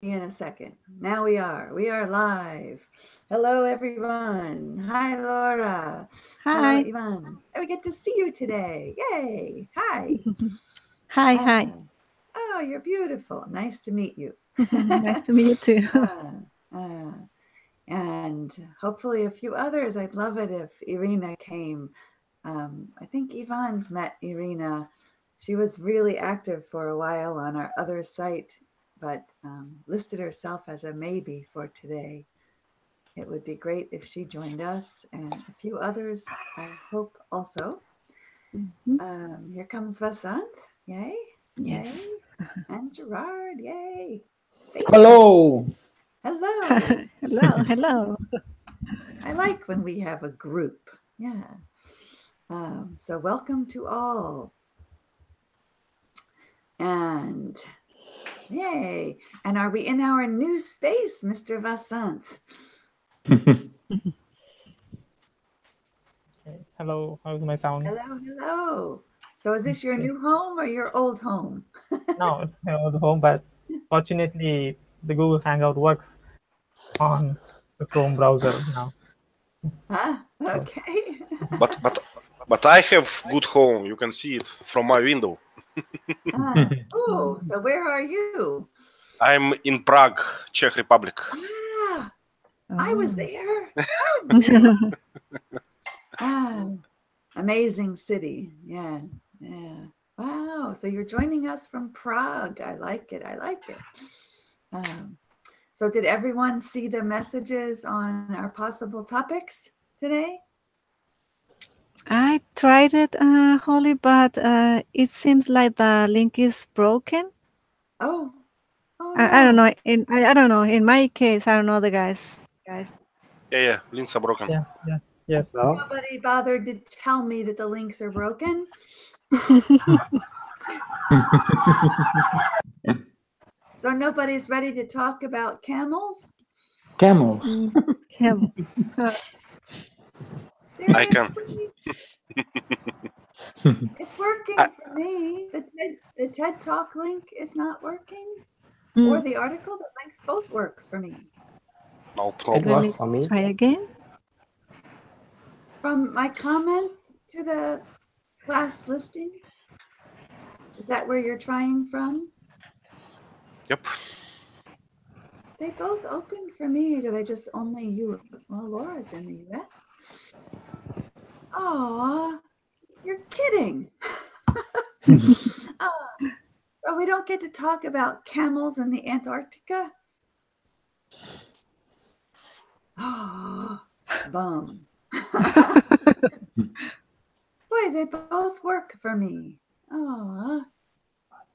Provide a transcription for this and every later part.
in a second. Now we are. We are live. Hello, everyone. Hi, Laura. Hello, Hi. Ivan. And we get to see you today. Yay. Hi. Hi, Ah, hi. oh, you're beautiful. Nice to meet you. Nice to meet you too. Ah, ah. And hopefully a few others. I'd love it if Irina came. I think Ivan's met Irina. She was really active for a while on our other site, but listed herself as a maybe for today. It would be great if she joined us and a few others, I hope also. Mhm. Here comes Vasant. Yay. Yay. Yes. And Gerard. Yay. Fabian. Hello. Hello. Hello, hello. I like when we have a group. Yeah. So welcome to all. And yay. And are we in our new space, Mr. Vasant? Hello, how's my sound? Hello, hello. So is this your Okay. new home or your old home? Now it's my old home, but fortunately the Google Hangout works on the Chrome browser now. Huh? So, Okay. But but but I have good home. You can see it from my window. Oh, so where are you? I'm in Prague, Czech Republic. Ah, I was Oh. there. Ah, amazing city. Yeah, yeah. Wow. So you're joining us from Prague. I like it. I like it. Um, so did everyone see the messages on our possible topics today? I tried it, Holly, but it seems like the link is broken. Oh, oh I don't no. know. I don't know. In my case, I don't know the guys. Yeah, links are broken. yeah, yes. Hello. Nobody bothered to tell me that the links are broken. So nobody's ready to talk about camels? Camels. Camel. I can. Seriously? It's working I, for me. The TED Talk link is not working, or Mm, the article. The links both work for me. nope, It nope. Let was me for me. try again. From my comments to the class listing, is that where you're trying from? Yep. They both open for me, or do they just only you? Well, Laura's in the US. Aw, you're kidding. Oh, so we don't get to talk about camels in the Antarctica? Oh, bum. Boy, they both work for me. Oh,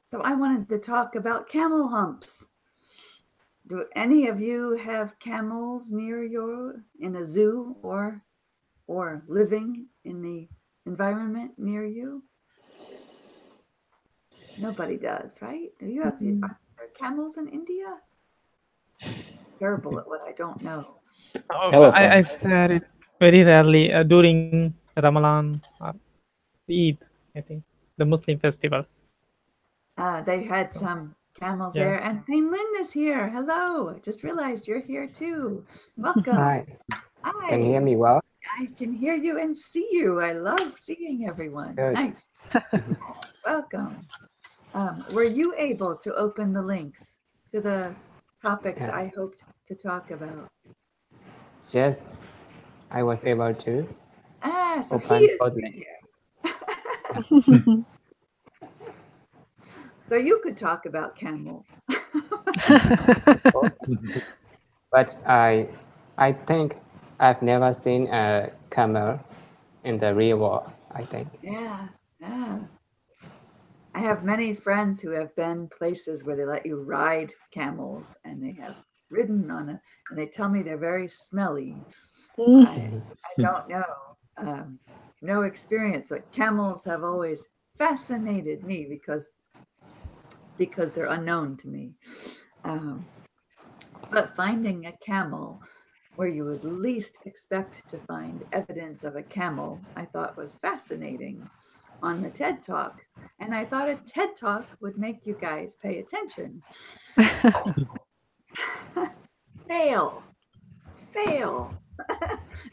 so I wanted to talk about camel humps. Do any of you have camels near you in a zoo or living in the environment near you? Nobody does, right? Do you have Mm. are there camels in India? Terrible at what I don't know. I Elephants. said it very rarely during Ramadan or Eid, I think, the Muslim festival. They had So, some camels yeah. there, and Pain Lynn is here. Hello! I just realized you're here too. Welcome. Hi. Can you hear Hi. me well? I can hear you and see you. I love seeing everyone. Good. Nice. Welcome. Were you able to open the links to the topics Yeah. I hoped to talk about? Yes, I was able to Ah, so he open is both right links. here. So you could talk about camels. Oh, but I think I've never seen a camel in the real world, I think. Yeah, yeah. I have many friends who have been places where they let you ride camels and they have ridden on a, and they tell me they're very smelly. I don't know. No experience. But camels have always fascinated me because they're unknown to me. Um, but finding a camel where you would least expect to find evidence of a camel, I thought was fascinating on the TED Talk. And I thought a TED Talk would make you guys pay attention. fail, fail.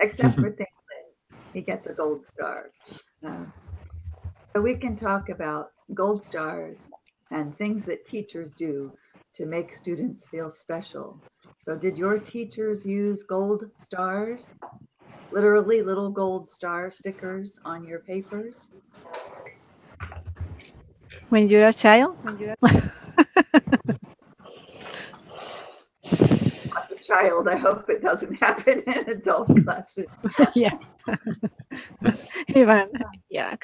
Except for Thanklin, he gets a gold star. So we can talk about gold stars and things that teachers do to make students feel special. So did your teachers use gold stars? Literally little gold star stickers on your papers? When you're a child? As a child, I hope it doesn't happen in adult classes. Yeah. Ivan, yuck.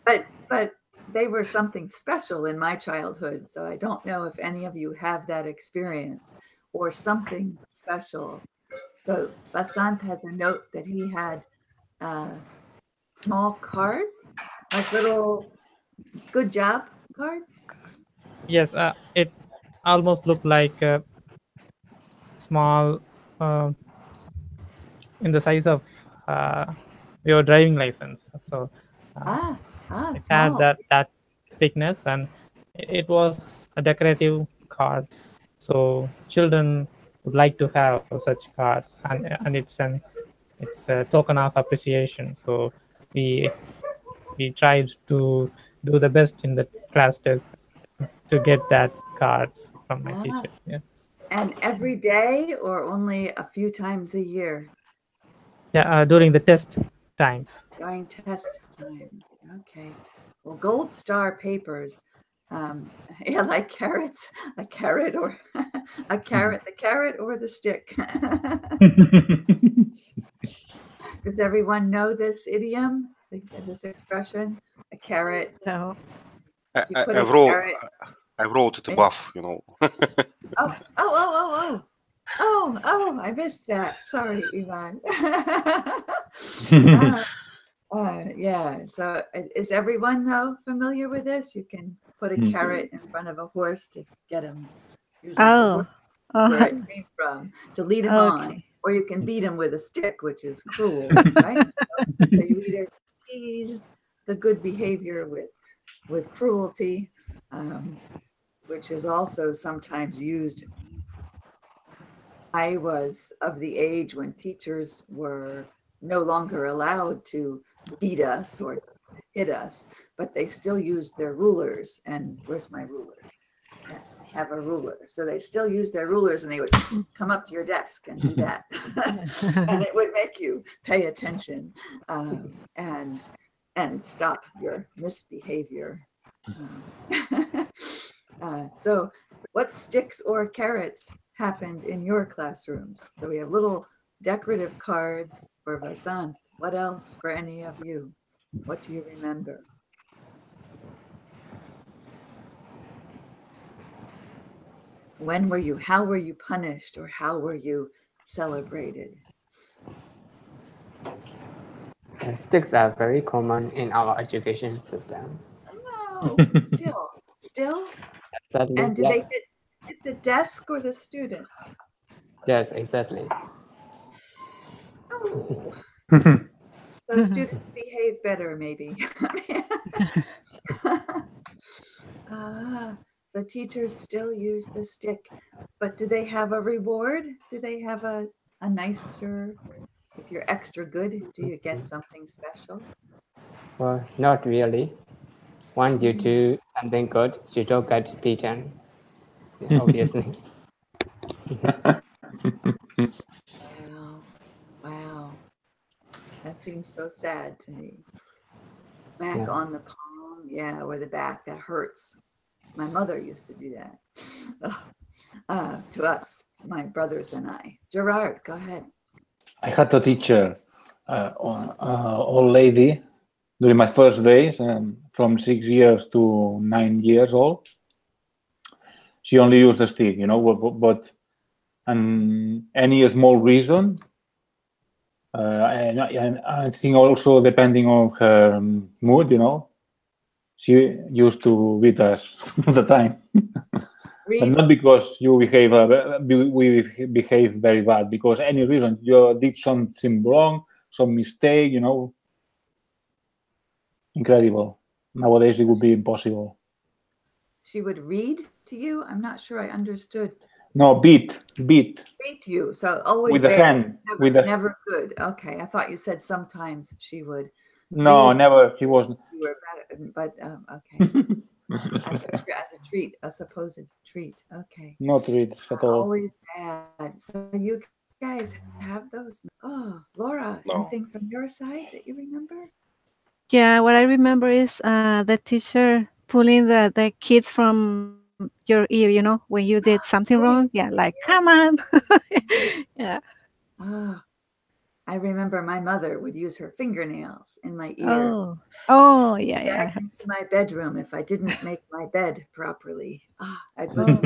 But they were something special in my childhood. So I don't know if any of you have that experience or something special. So Basant has a note that he had small cards, like little good job cards. Yes, it almost looked like a small, in the size of your driving license. So it had Small. that thickness, and it was a decorative card. So children would like to have such cards, and it's a token of appreciation. So we tried to do the best in the class test to get that cards from my teachers. Yeah. And every day or only a few times a year? Yeah, during the test times. During test times. Okay. Well, gold star papers, yeah, like carrots, a carrot or a carrot, the carrot or the stick. Does everyone know this idiom, this expression? A carrot. No. You put I a wrote carrot. I wrote it above, you know. Oh, I missed that. Sorry, Ivan. Yeah, so is everyone though familiar with this? You can put a carrot in front of a horse to get him. Usually the horse is where it came from, to lead him on. Or you can beat him with a stick, which is cruel, right? So you either tease the good behavior with cruelty, which is also sometimes used. I was of the age when teachers were no longer allowed to beat us or hit us, but they still used their rulers. And where's my ruler? I have a ruler. So they still use their rulers, and they would come up to your desk and do that. And it would make you pay attention and stop your misbehavior. So what sticks or carrots happened in your classrooms? So we have little decorative cards for Vasant. What else for any of you? What do you remember? How were you punished, or how were you celebrated? Sticks are very common in our education system. No, still? Exactly. And do they hit the desk or the students? Yes, exactly. Oh. So students behave better, maybe. So teachers still use the stick, but do they have a reward? Do they have a nicer, if you're extra good, do you get something special? Well, not really. Once you do something good, you don't get beaten, obviously. Wow. That seems so sad to me. Back on the palm, yeah, or the back, that hurts. My mother used to do that to us, my brothers and I. Gerard, go ahead. I had a teacher, old lady, during my first days, from 6 years to 9 years old. She only used the stick, but any small reason, and I think also depending on her mood, she used to beat us all the time. But not because we behave very bad, because any reason you did something wrong, some mistake, Incredible. Nowadays it would be impossible. She would read to you? I'm not sure I understood. No, beat. Beat you. So always With the bad. hand. Never good. Okay, I thought you said sometimes she would. No, Beat never. She wasn't. you were better, but okay. As a treat, a supposed treat. Okay. Not treats at all. Always bad. So you guys have those. Oh, Laura, No. anything from your side that you remember? Yeah, what I remember is the teacher pulling the kids from your ear, when you did something wrong. Yeah, like, come on. Yeah. Oh, I remember my mother would use her fingernails in my ear. Oh, yeah, Drag yeah. me to my bedroom if I didn't make my bed properly. I'd Oh,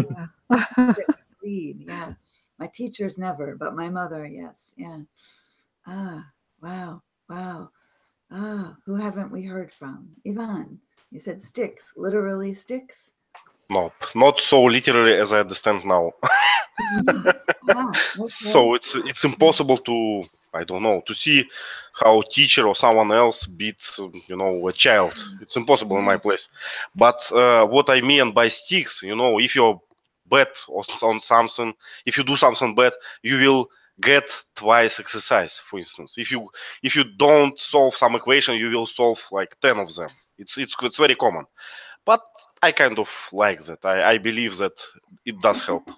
it would bleed. Yeah, my teachers never, but my mother, yes. Yeah. Wow, wow. Who haven't we heard from? Ivan, you said sticks, literally sticks? Nope, not so literally as I understand now. Okay. So it's impossible to, I don't know, to see how teacher or someone else beat a child. It's impossible in my place. But what I mean by sticks, if you're bad on something, if you do something bad, you will get twice exercise. For instance, if you don't solve some equation, you will solve like 10 of them. It's very common. But I kind of like that. I believe that it does help.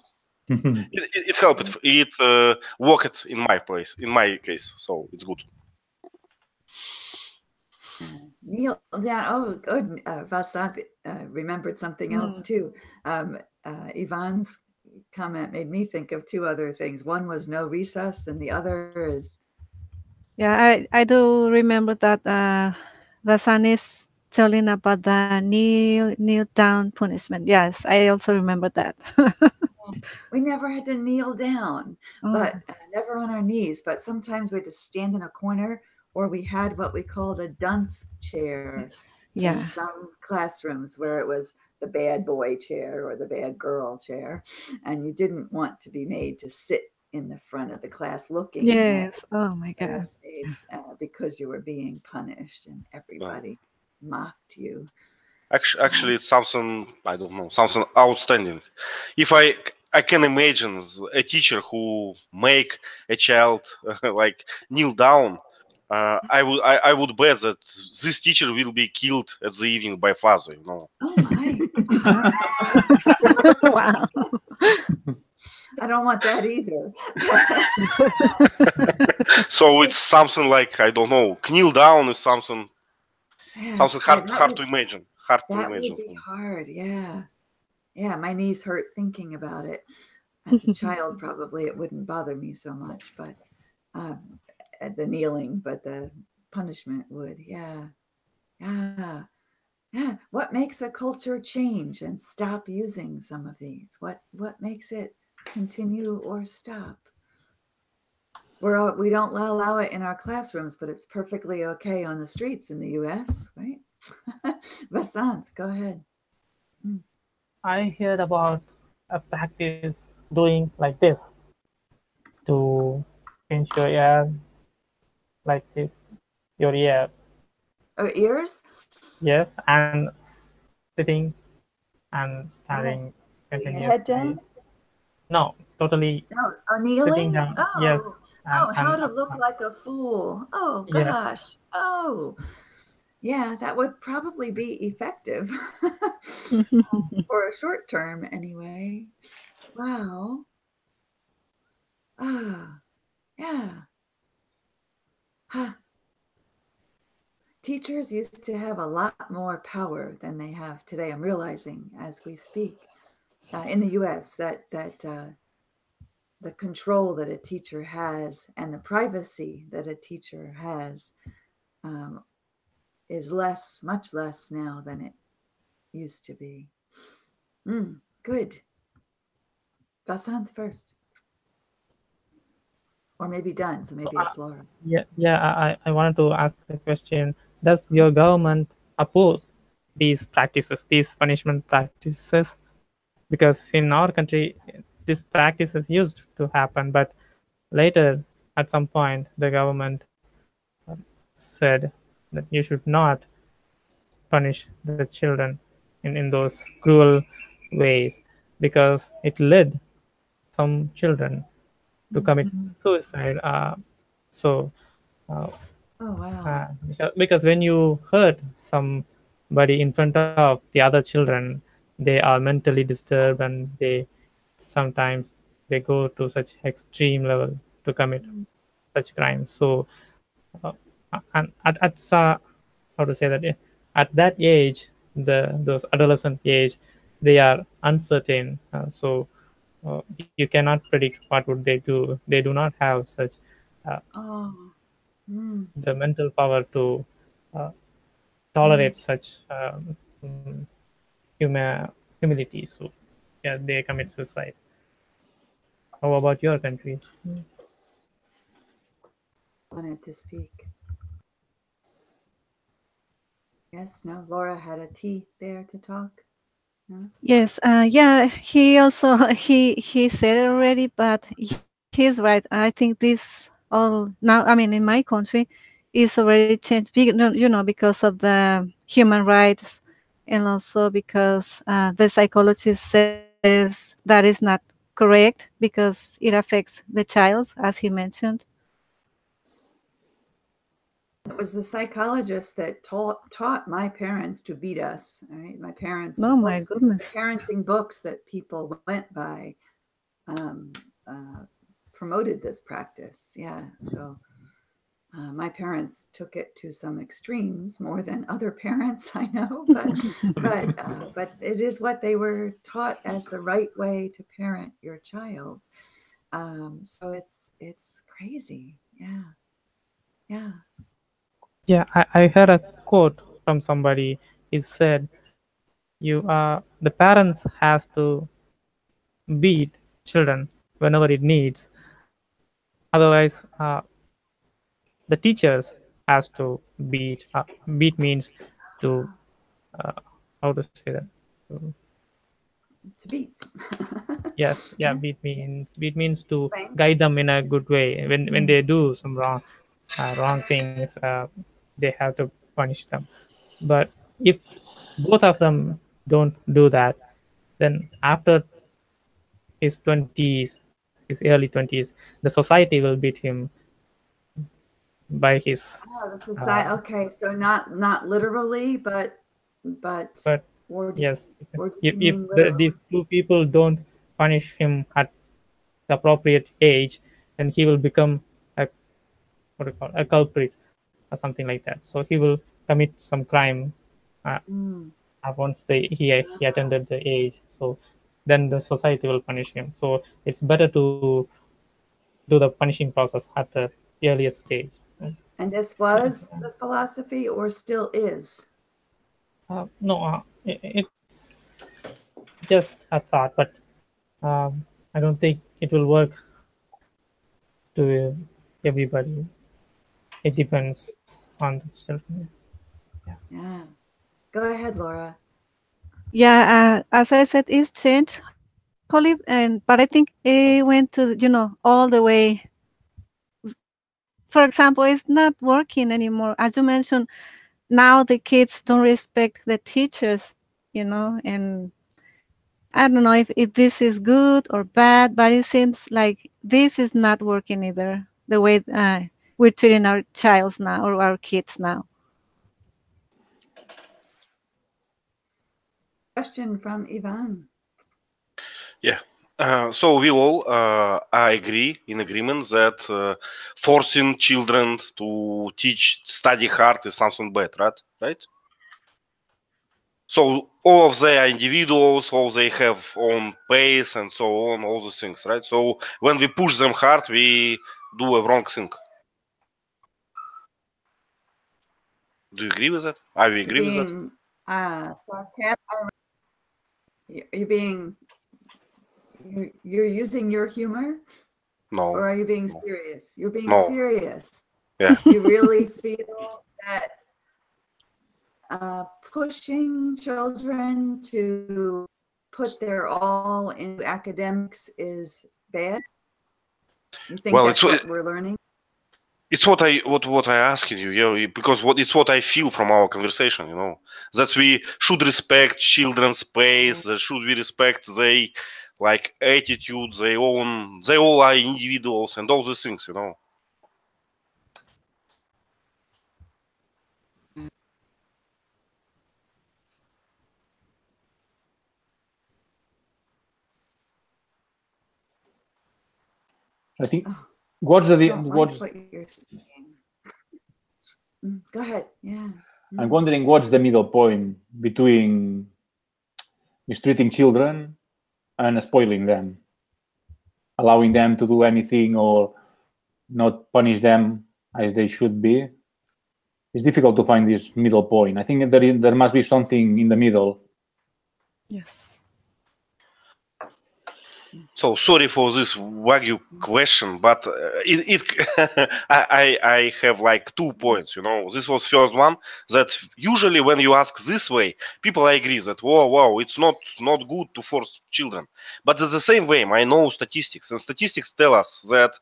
It helped. It worked in my case, so it's good. Neil, yeah, oh, good. Vasant remembered something else too. Ivan's comment made me think of two other things. One was no recess, and the other is. Yeah, I do remember that Vasan is telling about the kneel down punishment. Yes, I also remember that. We never had to kneel down, but never on our knees. But sometimes we had to stand in a corner, or we had what we called a dunce chair in some classrooms where it was the bad boy chair or the bad girl chair, and you didn't want to be made to sit in the front of the class looking Yes. at Oh my God. classmates because you were being punished and everybody mocked you. Actually, it's something, I don't know, something outstanding. If I can imagine a teacher who make a child like kneel down. I would bet that this teacher will be killed at the evening by father. Oh my! Wow. I don't want that either. So it's something like, I don't know, kneel down is something hard to imagine. That would be hard. Yeah. Yeah, my knees hurt thinking about it. As a child, probably it wouldn't bother me so much, but the kneeling, but the punishment would. Yeah. Yeah. Yeah. What makes a culture change and stop using some of these? What makes it continue or stop? We don't allow it in our classrooms, but it's perfectly okay on the streets in the US, right? Vasant, go ahead. I heard about a practice doing like this to pinch your ear, like this, your ear. Or ears? Yes, and sitting and standing continuously. Head down? No, totally. No, kneeling? Sitting down. Oh, Yes. how to look like a fool. Oh, gosh. Yes. Oh, yeah, that would probably be effective for a short term anyway. Wow. Yeah. Huh. Teachers used to have a lot more power than they have today. I'm realizing as we speak in the US that the control that a teacher has and the privacy that a teacher has is much less now than it used to be. Good. Vasant first. Or maybe done, so maybe it's Laura. I wanted to ask the question: does your government oppose these practices, these punishment practices? Because in our country, this practice is used to happen, but later, at some point, the government said that you should not punish the children in those cruel ways because it led some children to commit suicide. So Oh, wow. because when you hurt somebody in front of the other children, they are mentally disturbed, and they sometimes they go to such extreme level to commit such crimes. So and how to say that, at that age, those adolescent age, they are uncertain. You cannot predict what would they do. They do not have such Oh, mm. the mental power to tolerate such humility. So yeah, they commit suicide. How about your countries? Wanted to speak. Yes, no, Laura had a T there to talk. No? Yes, yeah, he also he said it already, but he's right. I think this all now. I mean, in my country, is already changed. Because of the human rights, and also because the psychologist says that is not correct because it affects the child, as he mentioned. It was the psychologist that taught my parents to beat us. Right? My parents, Oh my the goodness. parenting books that people went by um, promoted this practice. Yeah, so my parents took it to some extremes more than other parents I know, but it is what they were taught as the right way to parent your child. So it's crazy. Yeah, yeah. Yeah, I heard a quote from somebody. It said, "You are the parents has to beat children whenever it needs. Otherwise, the teachers has to beat. Beat means to uh, how to say that. To- To beat. yes, yeah. Yeah, Beat means to spank. guide them in a good way. When they do some wrong things, they have to punish them. But if both of them don't do that, then after his 20s, his early 20s, the society will beat him by his. Oh, the society. Uh, Okay, so not literally, but but or do, yes, or do if, you if mean literally? these two people don't punish him at the appropriate age, then he will become a what do you call it, a culprit or something like that. So he will commit some crime uh, Mm. once he attended the age. So then the society will punish him. So it's better to do the punishing process at the earliest stage. And this was the philosophy, or still is? No, it's just a thought, but I don't think it will work to everybody. It depends on the children. Yeah. Yeah. Go ahead, Laura. Yeah, as I said, it's changed, Holly, but I think it went to all the way. For example, it's not working anymore. As you mentioned, now the kids don't respect the teachers, and I don't know if this is good or bad, but it seems like this is not working either. The way we're treating our childs now or our kids now. Question from Ivan. Yeah. So we all are in agreement that forcing children to study hard is something bad, right? Right. So all of they are individuals, all they have own pace and so on, all those things, right? So when we push them hard, we do a wrong thing. Do you agree with that? Are we agree with that? Being sarcastic. You're being you're using your humor, No. or are you being serious? You're being No. serious. Yeah. You really feel that pushing children to put their all into academics is bad? You think Well, that's what we're learning? it's what I asked you, because it's what I feel from our conversation, that we should respect children's space, that should we respect their like attitude, they all are individuals and all these things, you know. I think Oh, what's the don't like what's what you're saying. Go ahead. Yeah. I'm wondering what's the middle point between mistreating children and spoiling them, allowing them to do anything or not punish them as they should be. It's difficult to find this middle point. I think there must be something in the middle. Yes. So sorry for this vague question, but I have like 2 points. You know, this was first one that usually when you ask this way, people agree that wow, it's not good to force children. But at the same way, I know statistics, and statistics tell us that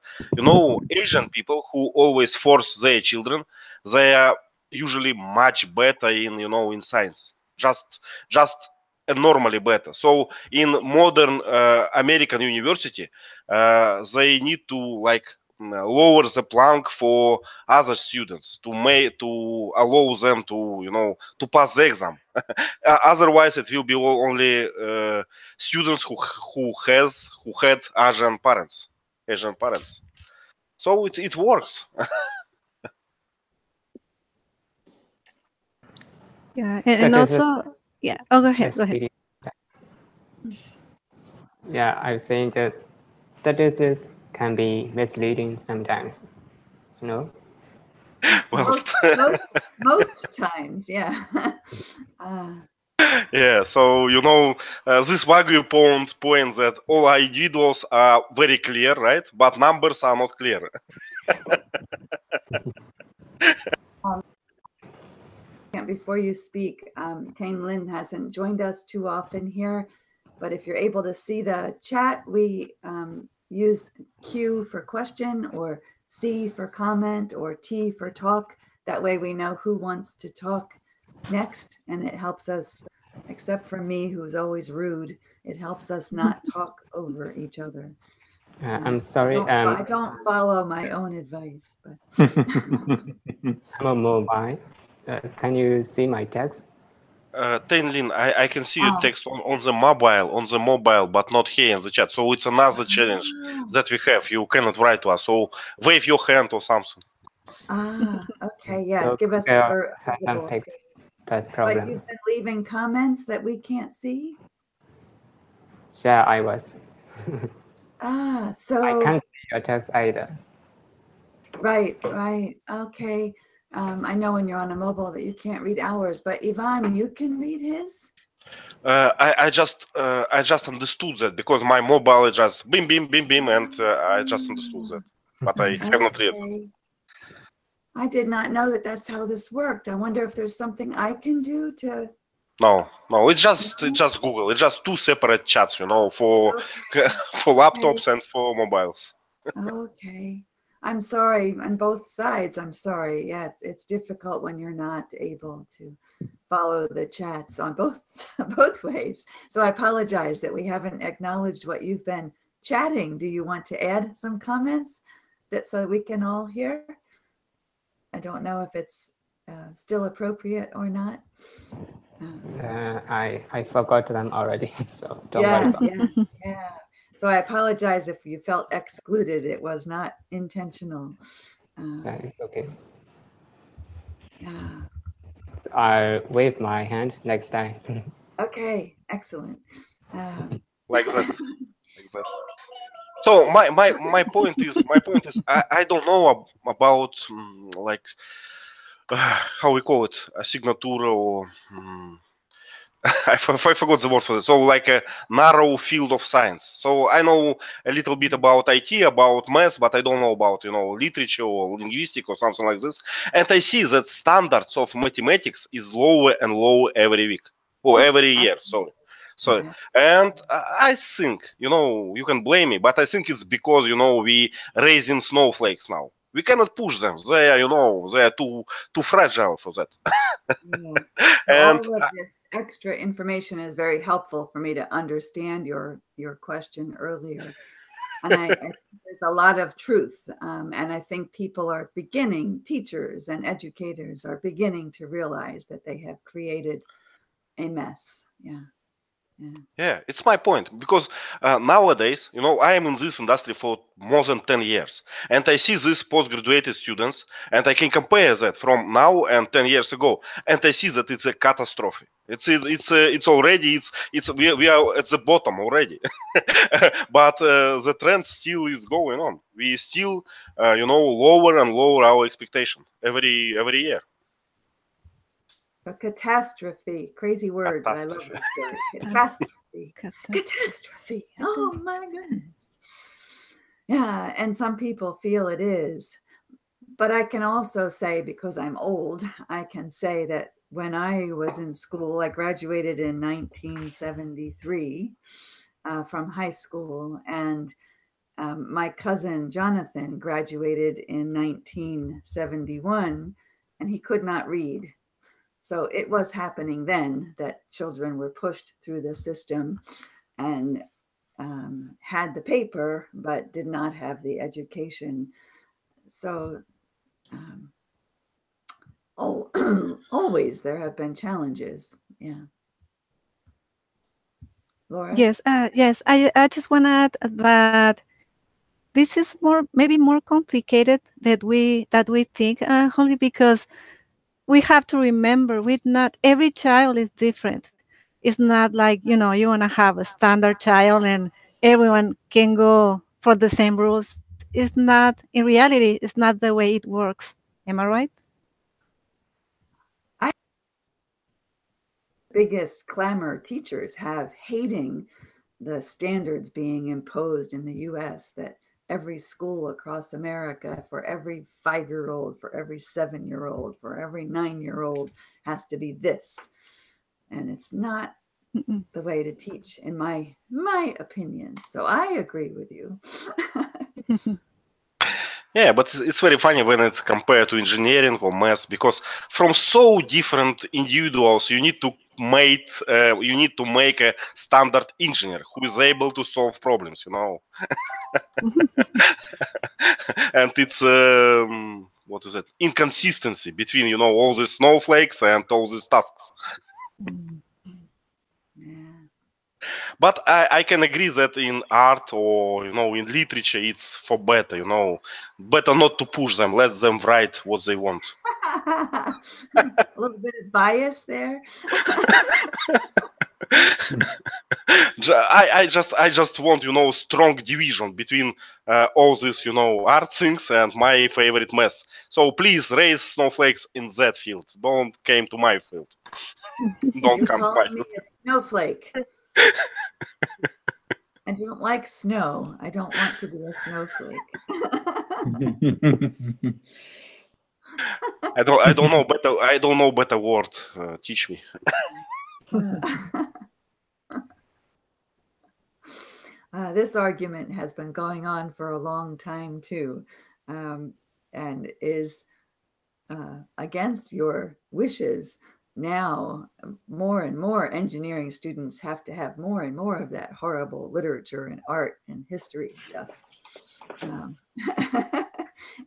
Asian people who always force their children, they are usually much better in science. Just normally better. So in modern American university, they need to lower the plank for other students to allow them to pass the exam. Otherwise, it will be only students who had Asian parents. So it works. Yeah, and also, yeah. Oh, go ahead. Yeah, I was saying just statistics can be misleading sometimes, Most times, yeah. Yeah, so this value point that all individuals are very clear, right? But numbers are not clear. Before you speak, Kane Lin hasn't joined us too often here, but if you're able to see the chat, we use Q for question or C for comment or T for talk. That way we know who wants to talk next, and it helps us, except for me, who's always rude, it helps us not talk over each other. I'm sorry. I don't follow my own advice, but I'm a mobile. Can you see my text? Tenlin, I can see your text on the mobile, but not here in the chat. So it's another challenge that we have. You cannot write to us. So wave your hand or something. Okay, yeah. So Give us that But problem. you've been leaving comments that we can't see? Yeah, I was. So I can't see your text either. Right. Okay. I know when you're on a mobile that you can't read ours, but Ivan, you can read his? I just understood that because my mobile is just bim, and I just understood that, but I have not read it. I did not know that that's how this worked. I wonder if there's something I can do to. No, it's just Google. It's just 2 separate chats, for laptops and for mobiles. Okay. I'm sorry on both sides. I'm sorry. Yeah, it's difficult when you're not able to follow the chats on both ways. So I apologize that we haven't acknowledged what you've been chatting. Do you want to add some comments so we can all hear? I don't know if it's still appropriate or not. I forgot them already, so don't worry about it. Yeah. So I apologize if you felt excluded. It was not intentional. It's okay. Yeah. So I'll wave my hand next time. Okay, excellent. Like that. So my point is I don't know about how we call it, a signature or I forgot the word for it. So like a narrow field of science. So I know a little bit about IT, about math, but I don't know about literature or linguistics or something like this. And I see that standards of mathematics is lower and lower every week or every year. Sorry. And I think you can blame me, but I think it's because we raising snowflakes now. We cannot push them. They are, they are too fragile for that. Yeah. So And all of this extra information is very helpful for me to understand your question earlier. And I think there's a lot of truth. And I think people are beginning, teachers and educators are beginning to realize that they have created a mess. Yeah. yeah, it's my point, because nowadays, I am in this industry for more than 10 years, and I see these postgraduate students, and I can compare that from now and 10 years ago, and I see that it's a catastrophe. It's already we are at the bottom already, but the trend still is going on. We still lower and lower our expectation every year. A catastrophe, crazy word, but I love this word. Catastrophe. Catastrophe. Oh my goodness. Yeah, and some people feel it is. But I can also say, because I'm old, I can say that when I was in school, I graduated in 1973 from high school, and my cousin Jonathan graduated in 1971, and he could not read. So it was happening then that children were pushed through the system and had the paper, but did not have the education. So always there have been challenges. Yeah. Laura? Yes, yes. I just want to add that this is maybe more complicated that we think, only because we have to remember with not every child is different. It's not like, you want to have a standard child and everyone can go for the same rules. It's not, in reality, it's not the way it works. Am I right? Biggest clamor teachers have hating the standards being imposed in the US, that every school across America, for every 5-year-old, for every 7-year-old, for every 9-year-old, has to be this. And it's not the way to teach, in my opinion. So I agree with you. Yeah, but it's very funny when it's compared to engineering or math, because from so different individuals, you need to make a standard engineer who is able to solve problems, and it's what is it? Inconsistency between all these snowflakes and all these tasks. Yeah. But I can agree that in art or in literature, it's for better. Better not to push them. Let them write what they want. A little bit of bias there. I just want strong division between all these art things and my favorite math. So please raise snowflakes in that field. Don't came to my field. Don't come to my Calling me field. a snowflake. I don't like snow. I don't want to be a snowflake. I don't know better. I don't know better word. Teach me. This argument has been going on for a long time too, and is against your wishes. Now, more and more engineering students have to have more and more of that horrible literature and art and history stuff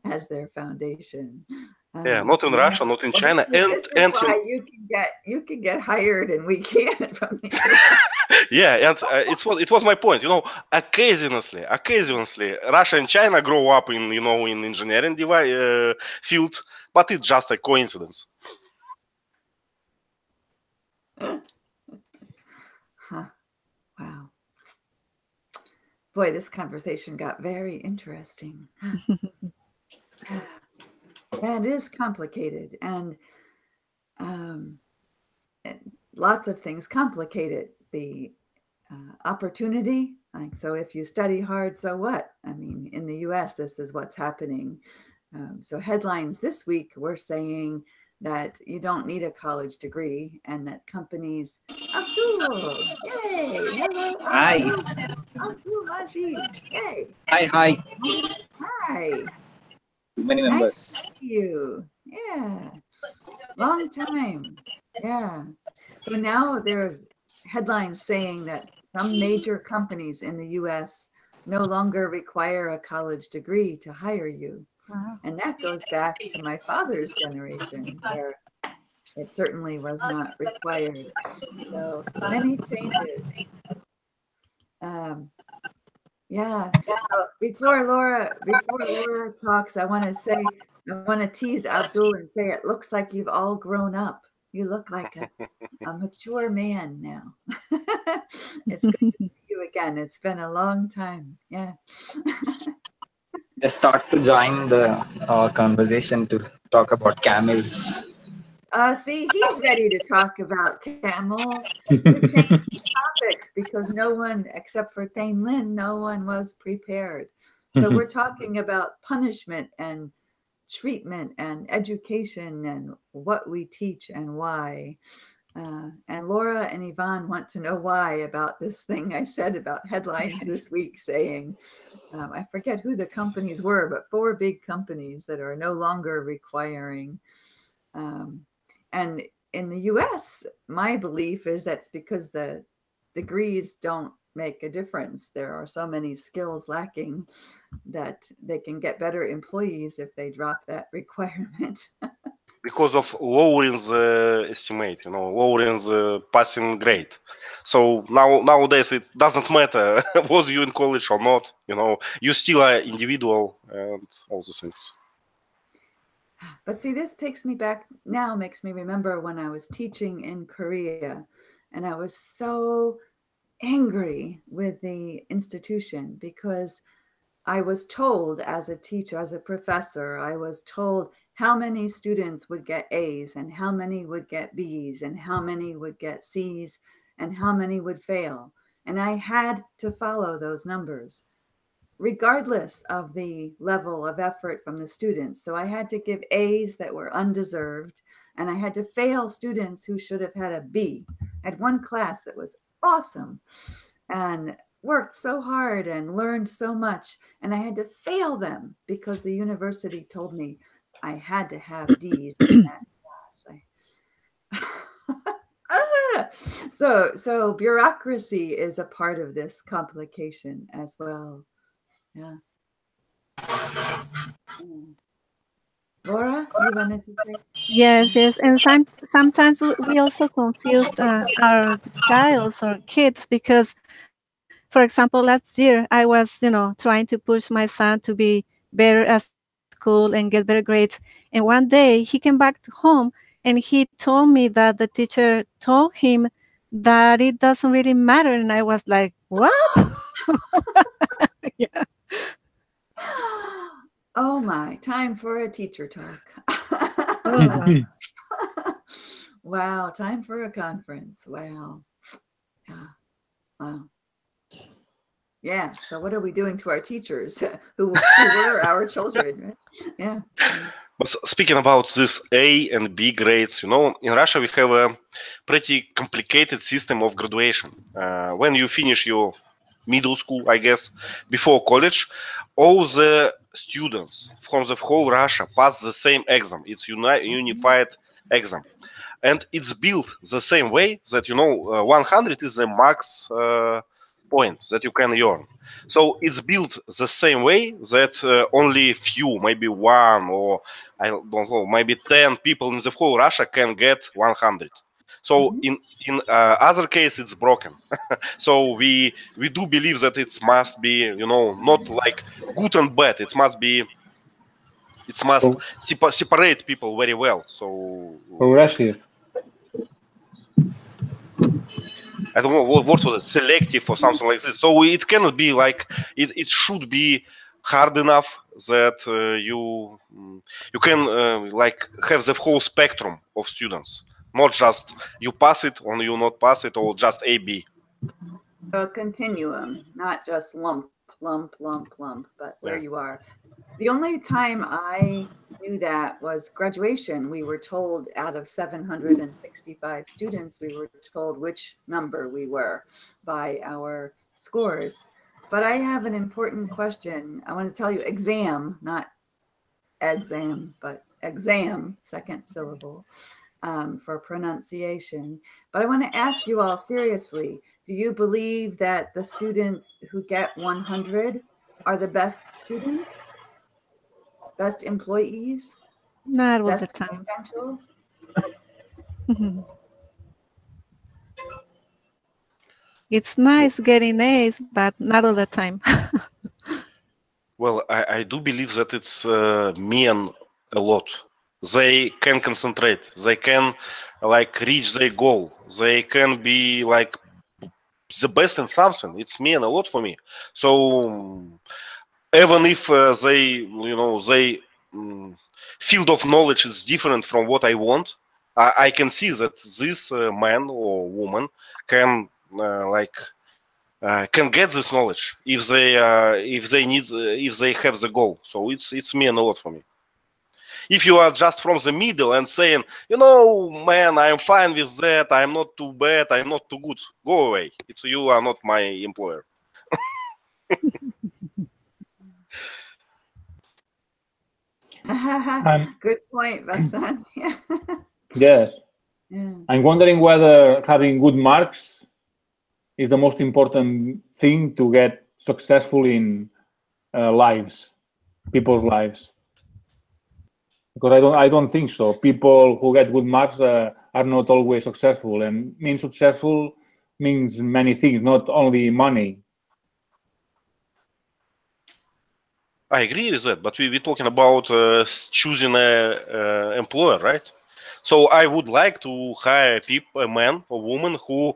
as their foundation. Yeah, not in Russia, not in China, this is why you can get hired and we can't from the US. Yeah, and it was my point. Occasionally, Russia and China grow up in in engineering field, but it's just a coincidence. Huh. Wow. Boy, this conversation got very interesting. Yeah, it is complicated, and lots of things complicate it. The opportunity. So if you study hard, so what? I mean, in the US, this is what's happening. So headlines this week were saying that you don't need a college degree and that companies, Abdul, yay, hello, Hi. Abdul Majid, yay. Hi. Hi. many Nice members. to meet you. Yeah. Long time. Yeah. So now there's headlines saying that some major companies in the US no longer require a college degree to hire you. Wow. And that goes back to my father's generation, where it certainly was not required. So many changes. Um, yeah. So before Laura talks, I want to tease Abdul and say it looks like you've all grown up. You look like a mature man now. It's good to see you again. It's been a long time. Yeah. Just thought to join the conversation to talk about camels. See, he's ready to talk about camels. You changed topics because no one, except for Thane Lin, no one was prepared. So we're talking about punishment and treatment and education and what we teach and why. And Laura and Yvonne want to know why about this thing I said about headlines this week saying, I forget who the companies were, but 4 big companies that are no longer requiring. And in the US, my belief is that's because the degrees don't make a difference. There are so many skills lacking that they can get better employees if they drop that requirement. Because of lowering the estimate, lowering the passing grade. So nowadays it doesn't matter was you in college or not. You still are individual and all the things. But see, this takes me back now, makes me remember when I was teaching in Korea, and I was so angry with the institution because I was told as a teacher, as a professor, I was told how many students would get A's and how many would get B's and how many would get C's and how many would fail. And I had to follow those numbers, regardless of the level of effort from the students. So I had to give A's that were undeserved, and I had to fail students who should have had a B. I had one class that was awesome and worked so hard and learned so much, and I had to fail them because the university told me I had to have D's in that class. So bureaucracy is a part of this complication as well. Yeah. Laura, you wanted to say? Yes, yes, and sometimes we also confused our childs or kids because, for example, last year I was, trying to push my son to be better at school and get better grades, and one day he came back to home and he told me that the teacher told him that it doesn't really matter, and I was like, what? Yeah. Oh my, time for a teacher talk. Wow, time for a conference. Wow. Yeah. Wow. Yeah. So what are we doing to our teachers who were our children? Right? Yeah. But speaking about this A and B grades, in Russia we have a pretty complicated system of graduation. When you finish your middle school, I guess, before college, all the students from the whole Russia pass the same exam. It's unified exam. And it's built the same way that, 100 is the max point that you can earn. So it's built the same way that only few, maybe one or I don't know, maybe 10 people in the whole Russia can get 100. So in other case, it's broken. So we do believe that it must be, not like good and bad. It must separate people very well. So Progressive. I don't know what was it, selective or something like this. So it cannot be like it should be hard enough that you can like have the whole spectrum of students, not just you pass it or you not pass it or just A B. A continuum, not just lump, but where you are. The only time I knew that was graduation. We were told out of 765 students, we were told which number we were by our scores. But I have an important question. I want to tell you exam, not exam, but exam, second syllable, for pronunciation. But I want to ask you all seriously, do you believe that the students who get 100 are the best students, best employees, Not all the best time. potential? Mhm. It's nice getting A's, but not all the time. Well, I do believe that it's men a lot. They can concentrate. They can like reach their goal. They can be like the best in something. It's men a lot for me. So even if they field of knowledge is different from what I want, I can see that this man or woman can can get this knowledge if they have the goal. So it's me and a lot for me. If you are just from the middle and saying, man, I'm fine with that, I'm not too bad, I'm not too good, go away. You are not my employer. Good point, Vaksan. Yes. Yeah. I'm wondering whether having good marks is the most important thing to get successful in people's lives. Because I don't think so. People who get good marks are not always successful, and being successful means many things, not only money. I agree with that, but we're talking about choosing a employer, right? So I would like to hire a man or woman who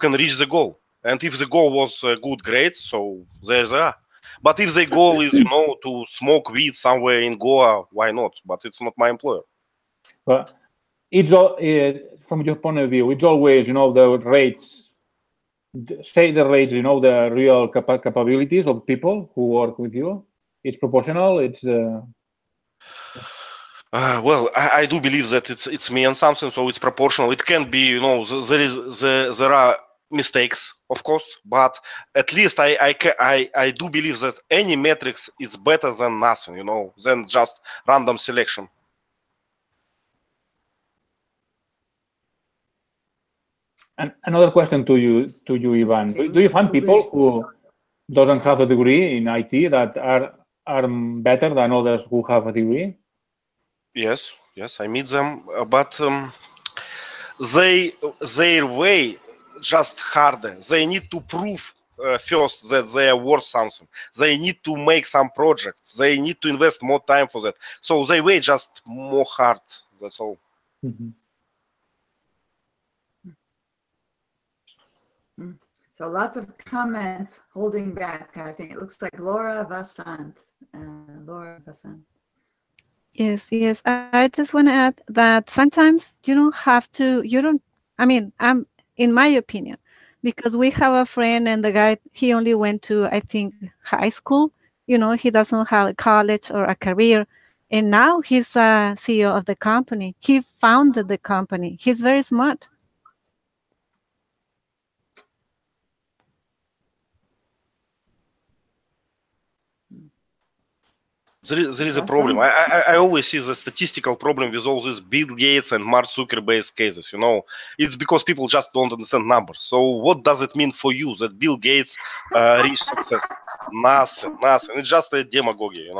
can reach the goal. And if the goal was a good grade, so there they are. But if the goal is, to smoke weed somewhere in Goa, why not? But it's not my employer. But it's all, from your point of view, it's always, the rates, say the rates, the real capabilities of people who work with you. It's proportional. It's well, I do believe that it's me and something, so it's proportional. It can be, there are mistakes, of course, but at least I do believe that any metrics is better than nothing, than just random selection. And another question to you, Ivan. Do you find people who doesn't have a degree in IT that are better than others who have a degree? Yes, I meet them, but their way just harder. They need to prove first that they are worth something. They need to make some projects. They need to invest more time for that. So their way just more hard. That's all. Mm-hmm. So lots of comments holding back. I think it looks like Laura Vasant. Yes. I just want to add that sometimes you don't have to, I'm in my opinion, because we have a friend and the guy, he only went to, I think, high school. He doesn't have a college or a career. And now he's a CEO of the company. He founded the company. He's very smart. There is a problem. I always see the statistical problem with all these Bill Gates and Mark Zuckerberg cases. It's because people just don't understand numbers. So what does it mean for you that Bill Gates reached success? Nothing. It's just a demagogy.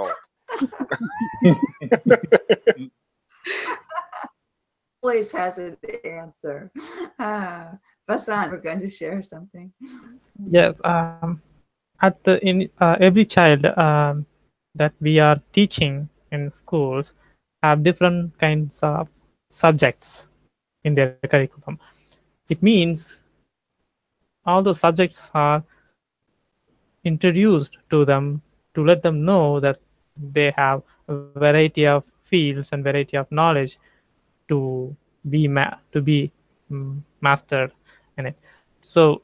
Always has an answer. Vasant, we're going to share something. Yes. In every child that we are teaching in schools have different kinds of subjects in their curriculum. It means all those subjects are introduced to them to let them know that they have a variety of fields and variety of knowledge to be mastered in it. So,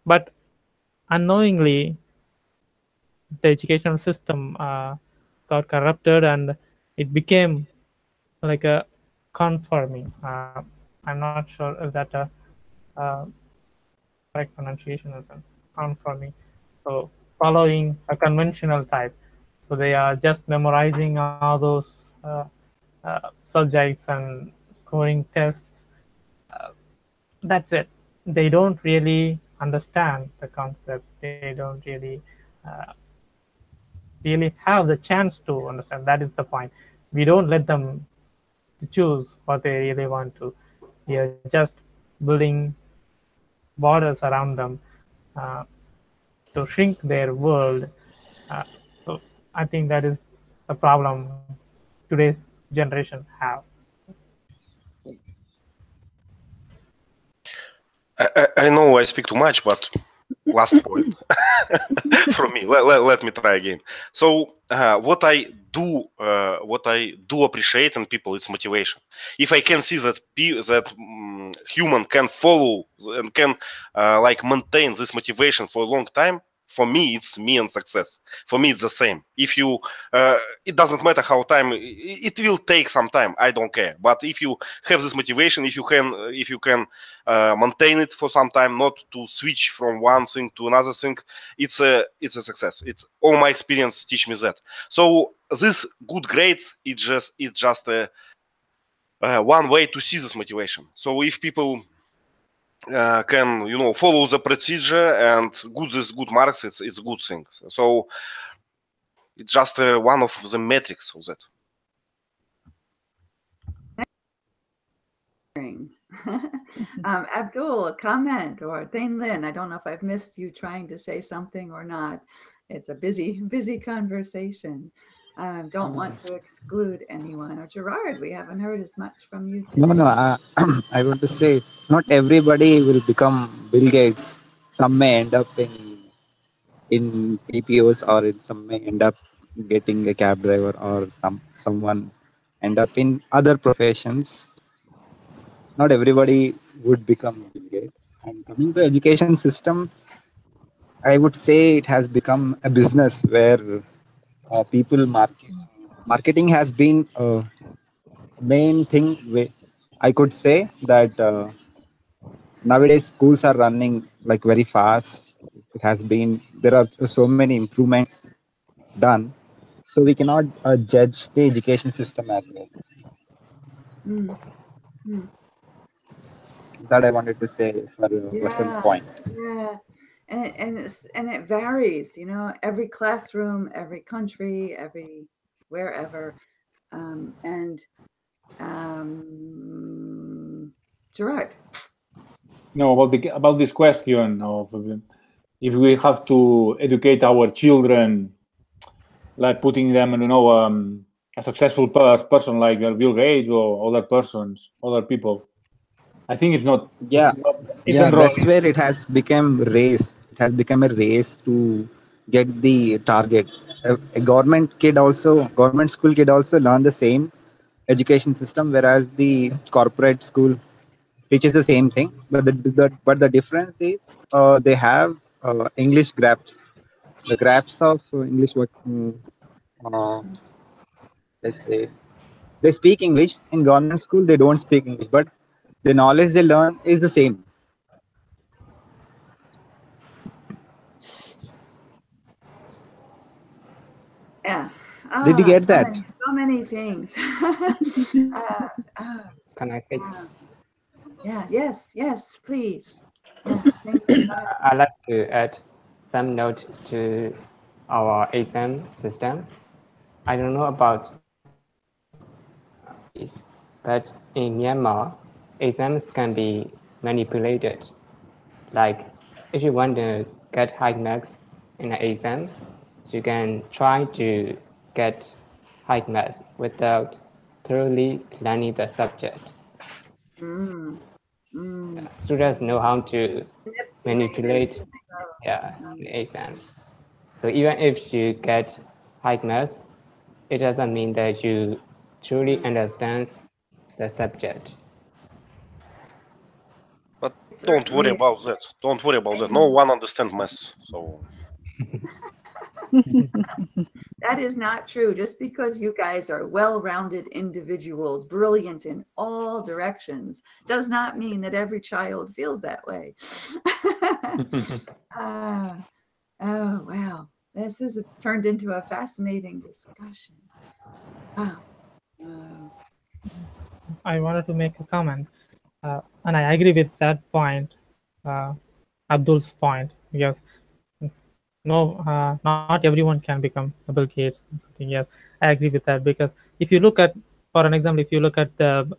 but unknowingly, the educational system got corrupted and it became like a conforming. I'm not sure if that correct pronunciation is conforming. So following a conventional type. So they are just memorizing all those subjects and scoring tests. That's it. They don't really understand the concept. They don't uh, really have the chance to understand. That is the point. We don't let them to choose what they really want to. We are just building borders around them uh, to shrink their world. Uh, so I think that is the problem today's generation have. I know I speak too much, but last point from me. Let me try again. So what I do appreciate in people, it's motivation. If I can see that human can follow and can like maintain this motivation for a long time, for me it's me and success. For me it's the same. If you it doesn't matter how time it will take some time, I don't care. But if you have this motivation, if you can maintain it for some time, not to switch from one thing to another thing, it's a success. It's all my experience teach me that. So this good grades, it's just a one way to see this motivation. So if people can follow the procedure and good marks, it's good thing. So it's just one of the metrics of that. Abdul, a comment, or Dane Lin. I don't know if I've missed you trying to say something or not. It's a busy conversation. Don't want to exclude anyone. Or Gerard, we haven't heard as much from you today. No, I want to say not everybody will become Bill Gates. Some may end up in PPOs, or some may end up getting a cab driver, or someone end up in other professions. Not everybody would become Bill Gates. And coming to education system, I would say it has become a business where people marketing has been a main thing. I could say that nowadays schools are running like very fast. There are so many improvements done, so we cannot judge the education system as well. Mm, mm. That I wanted to say for Vasanth's Yeah, point. yeah. And it varies, every classroom, every country, every wherever. And Gerard. About this question of if we have to educate our children, like putting them in, a successful person like Bill Gates or other people. I think it's not. Yeah, It's not wrong. that's where it has become race. It has become a race to get the target. A government school kid also learn the same education system, whereas the corporate school teaches the same thing. But the difference is they have English graphs. The graphs of English, uh, let's say, they speak English. In government school they don't speak English, but the knowledge they learn is the same. Yeah. Did you get that? So many things. Connected. Yeah. Yes, please. Yes, thank you. I'd like to add some note to our exam system. I don't know about this, but in Myanmar, exams can be manipulated. Like, if you want to get high marks in an exam, you can try to get high marks without thoroughly learning the subject. Students know how to manipulate in exams. So even if you get high marks, it doesn't mean that you truly understand the subject. But don't worry about that. Don't worry about that. No one understands maths. So That is not true. Just because you guys are well-rounded individuals, brilliant in all directions, does not mean that every child feels that way. Oh, wow. this has turned into a fascinating discussion. Wow. I wanted to make a comment, and I agree with that point, Abdul's point, because no, not everyone can become a Bill Gates or something. Yes, I agree with that, because if you look at, for an example, if you look at the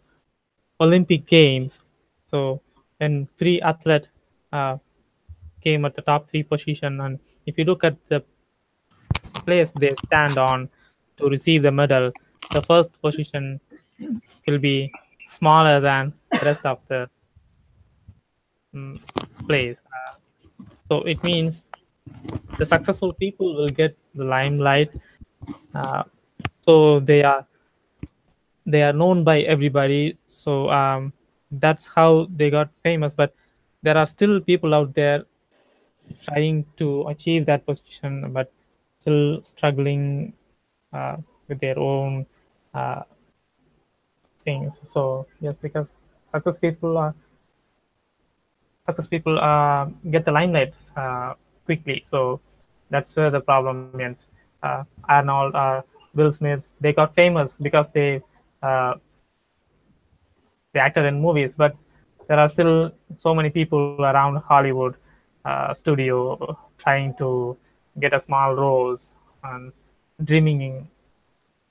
Olympic Games, so when three athletes came at the top three position, and if you look at the place they stand on to receive the medal, the first position will be smaller than the rest of the mm, place. So it means the successful people will get the limelight. Uh, so they are known by everybody. So that's how they got famous. But there are still people out there trying to achieve that position, but still struggling uh, with their own uh, things. So yes, because success people are get the limelight quickly. So that's where the problem ends. Arnold, Will Smith, they got famous because uh, they acted in movies, but there are still so many people around Hollywood studio trying to get a small roles and dreaming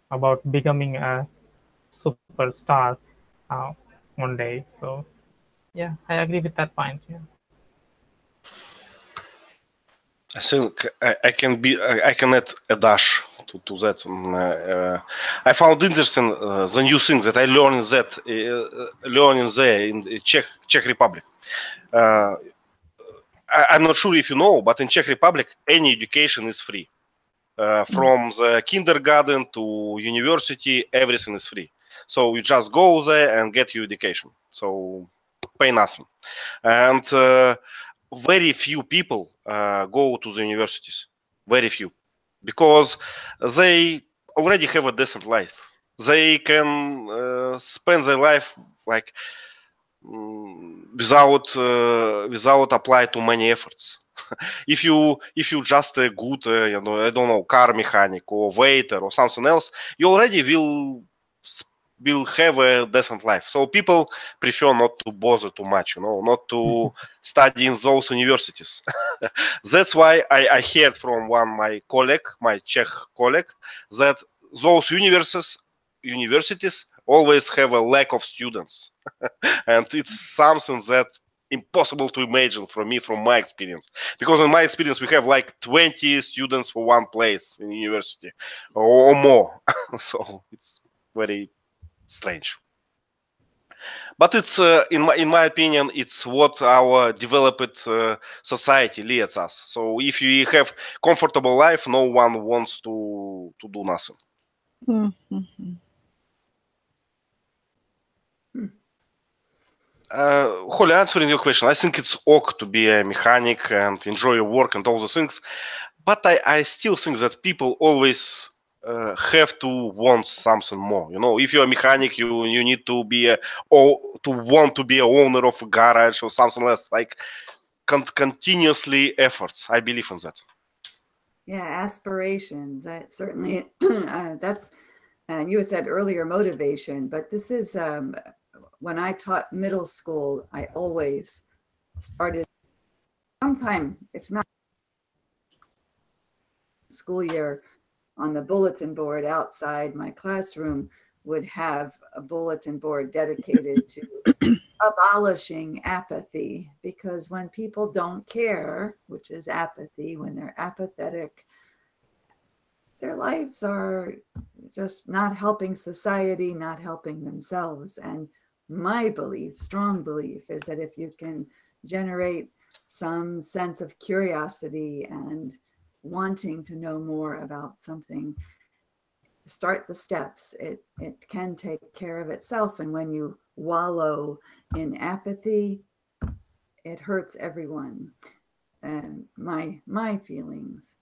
about becoming a superstar uh, one day. So yeah, I agree with that point. Yeah. I think I can add a dash to that. I found interesting the new thing that I learned learning there in the Czech Republic. I'm not sure if you know, but in Czech Republic, any education is free. From the kindergarten to university, everything is free. So you just go there and get your education. So pay nothing. And very few people go to the universities. Very few. Because they already have a decent life. They can spend their life like without apply too many efforts. If you just a good I don't know, car mechanic or waiter or something else, you already will have a decent life. So people prefer not to bother too much, not to study in those universities. That's why I heard from my Czech colleague, that those universities always have a lack of students. And it's something that impossible to imagine from my experience, because in my experience we have like 20 students for one place in university or more. So it's very strange, but it's in my opinion, it's what our developed society leads us. So if you have comfortable life, no one wants to do nothing. Mm-hmm. Holly, answering your question, I think it's ok to be a mechanic and enjoy your work and all the things, but I still think that people always have to want something more. If you're a mechanic, you need to be to want to be a owner of a garage or something else, like continuously efforts. I believe in that. Yeah, aspirations. That certainly that's, and you said earlier motivation, but this is when I taught middle school, I always started sometime, if not school year, on the bulletin board outside my classroom would have a bulletin board dedicated to abolishing apathy, because when people don't care, which is apathy, when they're apathetic, their lives are just not helping society, not helping themselves. And my belief, strong belief, is that if you can generate some sense of curiosity and wanting to know more about something, start the steps. It can take care of itself. And when you wallow in apathy, it hurts everyone. And my feelings.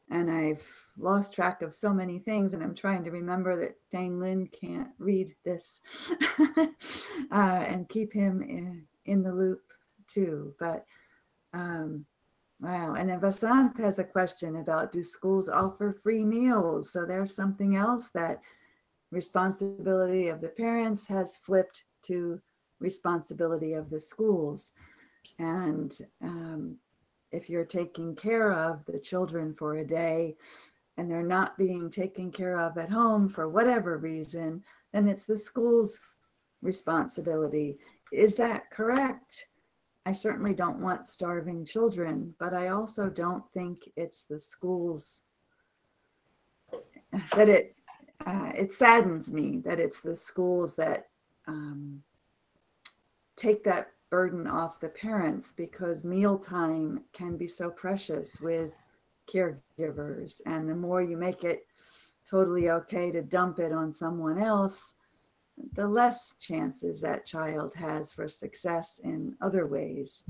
And I've lost track of so many things, and I'm trying to remember that Dane Lin can't read this and keep him in the loop too. But Wow. And then Vasant has a question about, do schools offer free meals? So there's something else that responsibility of the parents has flipped to responsibility of the schools. And if you're taking care of the children for a day and they're not being taken care of at home for whatever reason, then it's the school's responsibility. Is that correct? I certainly don't want starving children, but I also don't think it's the schools that it saddens me that it's the schools that take that burden off the parents, because mealtime can be so precious with caregivers. And the more you make it totally okay to dump it on someone else, the less chances that child has for success in other ways.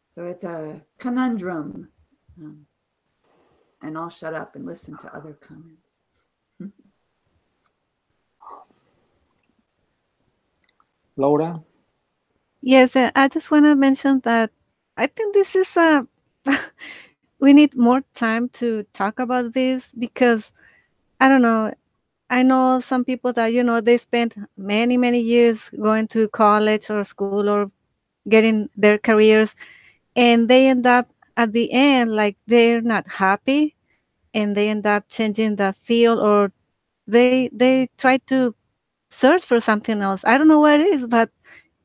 So it's a conundrum. And I'll shut up and listen to other comments. Laura? Yes, I just want to mention that I think this is a we need more time to talk about this, because I don't know. I know some people that, they spent many, many years going to college or school or getting their careers, and they end up at the end like they're not happy, and they end up changing the field, or they try to search for something else. I don't know what it is, but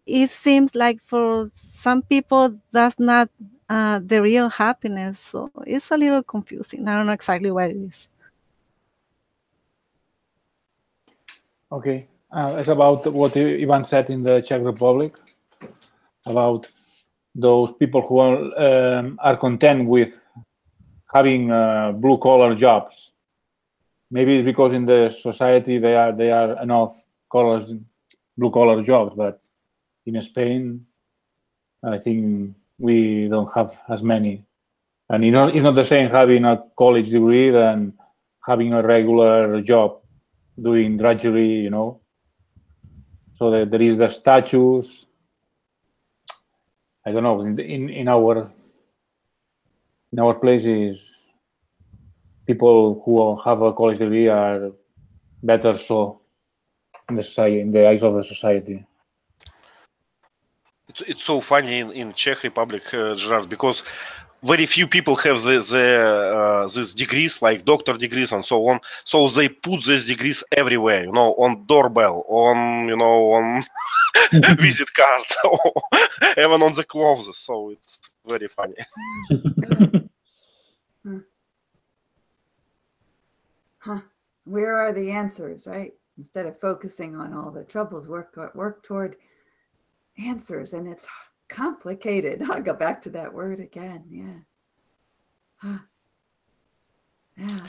it seems like for some people that's not the real happiness. So it's a little confusing. I don't know exactly what it is. Okay. It's about what Ivan said in the Czech Republic about those people who are content with having blue collar jobs. Maybe it's because in the society they are enough blue collar jobs, but in Spain, I think we don't have as many. And it's not the same having a college degree than having a regular job doing drudgery, So there is the status. I don't know. In our places, people who have a college degree are better so in the society, in the eyes of the society. It's so funny in Czech Republic, Gerard, because very few people have these degrees, like doctor degrees and so on. So they put these degrees everywhere, on doorbell, on visit card, even on the clothes. So it's very funny. Huh. Where are the answers, right? Instead of focusing on all the troubles, work toward answers. And it's complicated. I'll go back to that word again. Yeah. Huh. Yeah.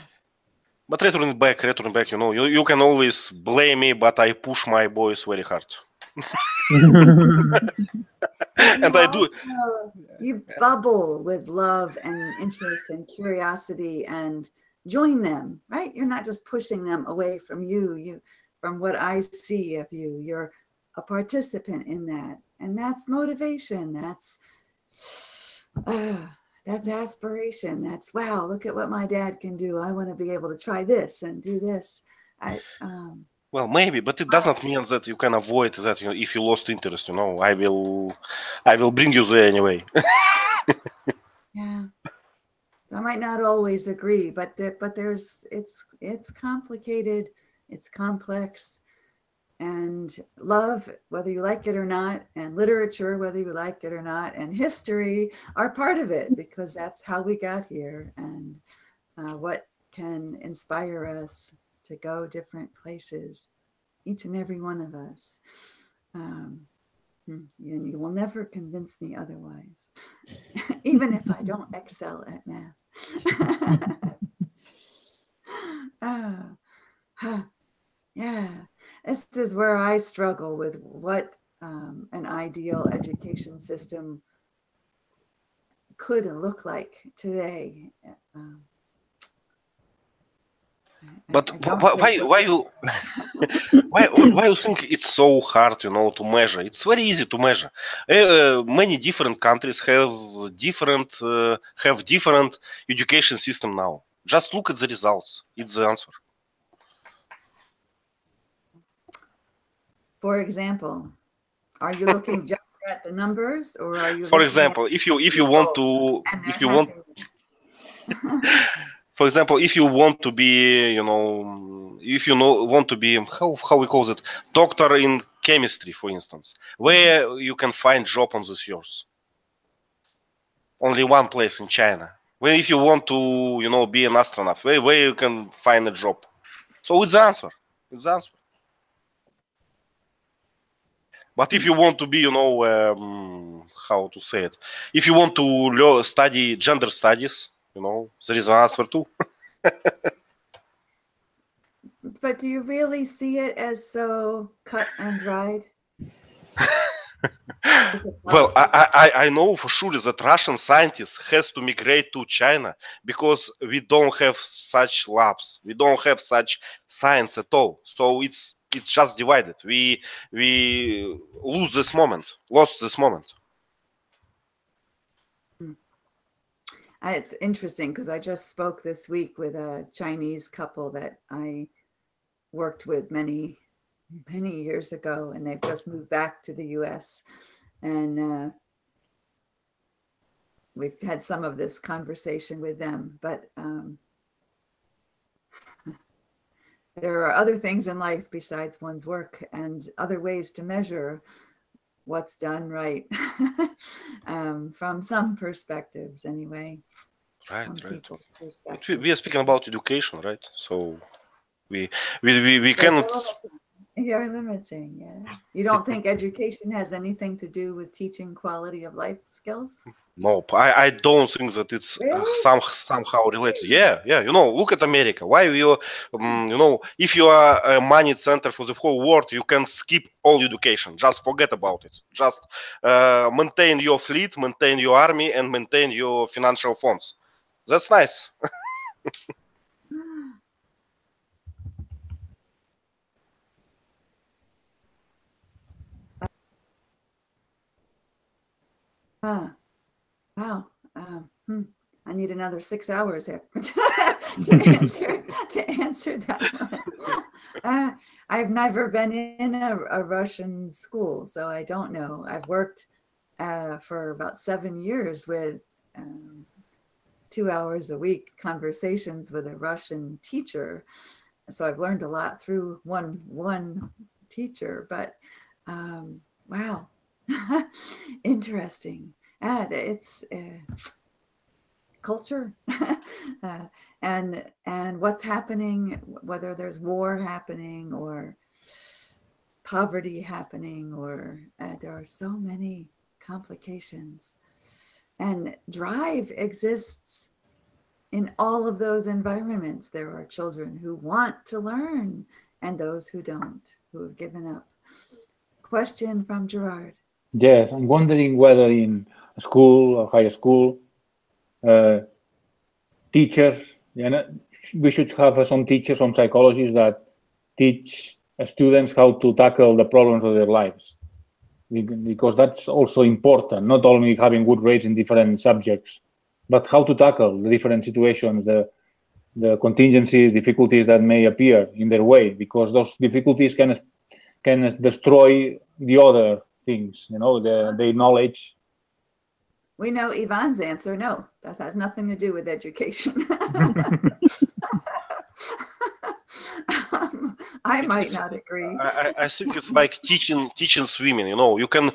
But returning back, you can always blame me, but I push my boys very hard. And I do. You bubble with love and interest and curiosity and join them, right? You're not just pushing them away from you. From what I see of you, you're a participant in that. And that's motivation. That's aspiration. That's, wow, look at what my dad can do. I want to be able to try this and do this. Well, maybe, but it doesn't mean that you can avoid that. If you lost interest, I will bring you there anyway. Yeah, so I might not always agree, but it's complicated, it's complex, and love, whether you like it or not, and literature, whether you like it or not, and history are part of it, because that's how we got here, and what can inspire us to go different places, each and every one of us. And you will never convince me otherwise, even if I don't excel at math. Yeah, this is where I struggle with what an ideal education system could look like today. But Don't why take why you why you think it's so hard, to measure? It's very easy to measure. Many different countries have different education system now. Just look at the results. It's the answer. For example, are you looking just at the numbers, or are you For looking example, at if you people want to and their if you want happiness? for example, if you want to be, if want to be how we call it, doctor in chemistry, for instance, where you can find job on this earth? Only one place in China. Well, if you want to, be an astronaut, where you can find a job? So it's the answer. It's the answer. But if you want to be, how to say it? If you want to study gender studies, there is an answer too. But do you really see it as so cut and dried? Well, I know for sure that Russian scientists has to migrate to China because we don't have such labs. We don't have such science at all. So it's just divided. We lost this moment. It's interesting because I just spoke this week with a Chinese couple that I worked with many years ago, and they've just moved back to the US. And we've had some of this conversation with them, but there are other things in life besides one's work and other ways to measure what's done right from some perspectives anyway. Right. We are speaking about education, right? So we cannot. You're limiting, yeah. You don't think education has anything to do with teaching quality of life skills? No, I don't think that it's really? somehow related. Yeah. Look at America. Why if you are a money center for the whole world, you can skip all education. Just forget about it. Just maintain your fleet, maintain your army, and maintain your financial funds. That's nice. Wow. I need another 6 hours here to answer that one. I've never been in a Russian school, so I don't know. I've worked for about 7 years with 2 hours a week conversations with a Russian teacher. So I've learned a lot through one teacher, but wow, interesting. It's culture and what's happening, whether there's war happening or poverty happening, or there are so many complications. And drive exists in all of those environments. There are children who want to learn and those who don't, who have given up. Question from Gerard. Yes, I'm wondering whether in school or high school, teachers, we should have some teachers, some psychologists that teach students how to tackle the problems of their lives. Because that's also important, not only having good grades in different subjects, but how to tackle the different situations, the contingencies, difficulties that may appear in their way, because those difficulties can destroy the other things, the knowledge. We know Ivan's answer. No, that has nothing to do with education. I might not agree. I think it's like teaching swimming. You can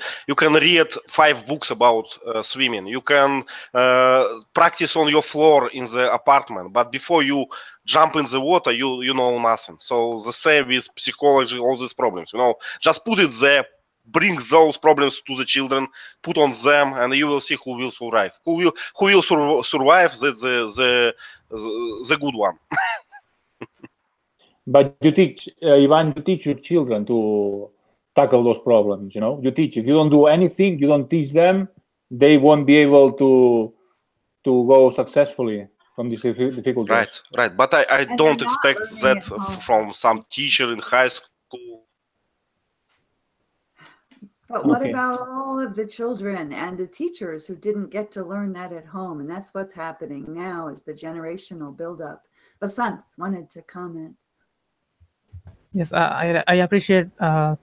read 5 books about swimming. You can practice on your floor in the apartment, but before you jump in the water, you know nothing. So the same with psychology, all these problems. Just put it there. Bring those problems to the children, put on them, and you will see who will survive. Who will survive? That's the good one. But you teach, Ivan, you teach your children to tackle those problems. You teach. If you don't do anything, you don't teach them, they won't be able to go successfully from these difficulties. Right. But I And don't they're not expect learning that at home. from some teacher in high school. But what Okay. about all of the children and the teachers who didn't get to learn that at home? And that's what's happening now is the generational buildup. Vasant wanted to comment. Yes, I appreciate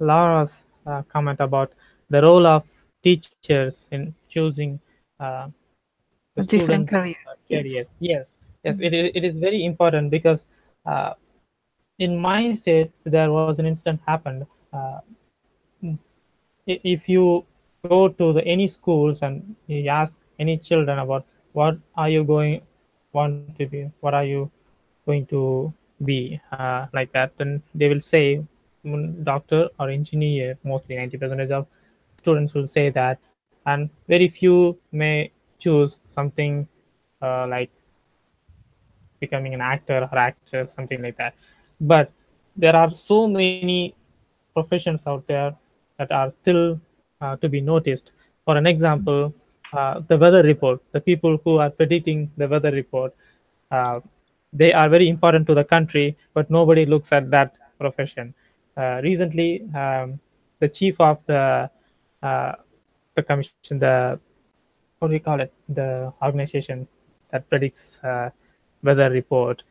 Laura's comment about the role of teachers in choosing the A different students' career. career. Yes. Yes, it is very important because uh, in my state there was an incident happened. If you go to any schools and you ask any children about what are you going want to be, what are you going to be, like that, then they will say doctor or engineer. Mostly 90% of students will say that, and very few may choose something like becoming an actor or actress, something like that. But there are so many professions out there that are still to be noticed. For an example, the weather report, the people who are predicting the weather report, uh, they are very important to the country, but nobody looks at that profession. Recently, the chief of uh, the commission, the what do you call it, the organization that predicts weather report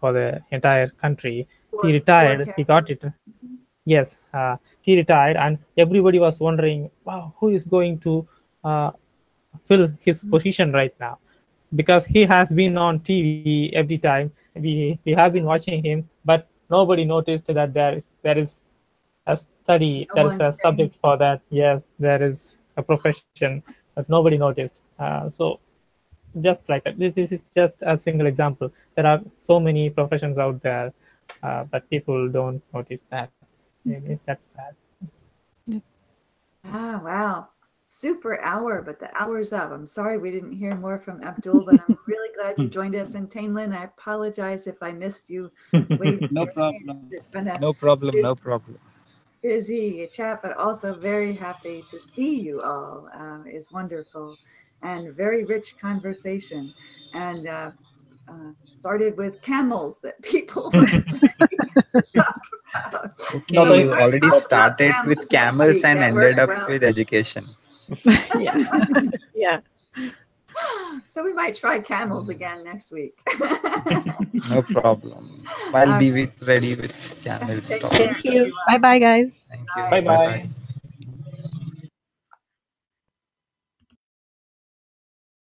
for the entire country, he retired. He got Forecaster. it. Yes, he retired, and everybody was wondering, wow, who is going to fill his position right now? Because he has been on TV every time. We have been watching him, but nobody noticed that there is a study, No there is one a saying, subject for that. Yes, there is a profession, but nobody noticed. So just like that, this is just a single example. There are so many professions out there, but people don't notice that. Maybe that's sad. ah, wow. Super hour, but the hour's up. I'm sorry we didn't hear more from Abdul, but I'm really glad you joined us. And Tainlin, I apologize if I missed you waving No your hand. problem. It's been a No problem. busy, No problem. busy chat, but also very happy to see you all. Is wonderful and very rich conversation. And started with camels that people were talk about. Okay, So No, we you but might already talk about started with camels next camels week. and That ended worked up well. with education. Yeah. Yeah. So we might try camels again next week. No problem. I'll All be right. ready with camels Take talk. care, Thank you. everyone. Bye bye, guys. Thank you. Bye. bye Bye bye. bye.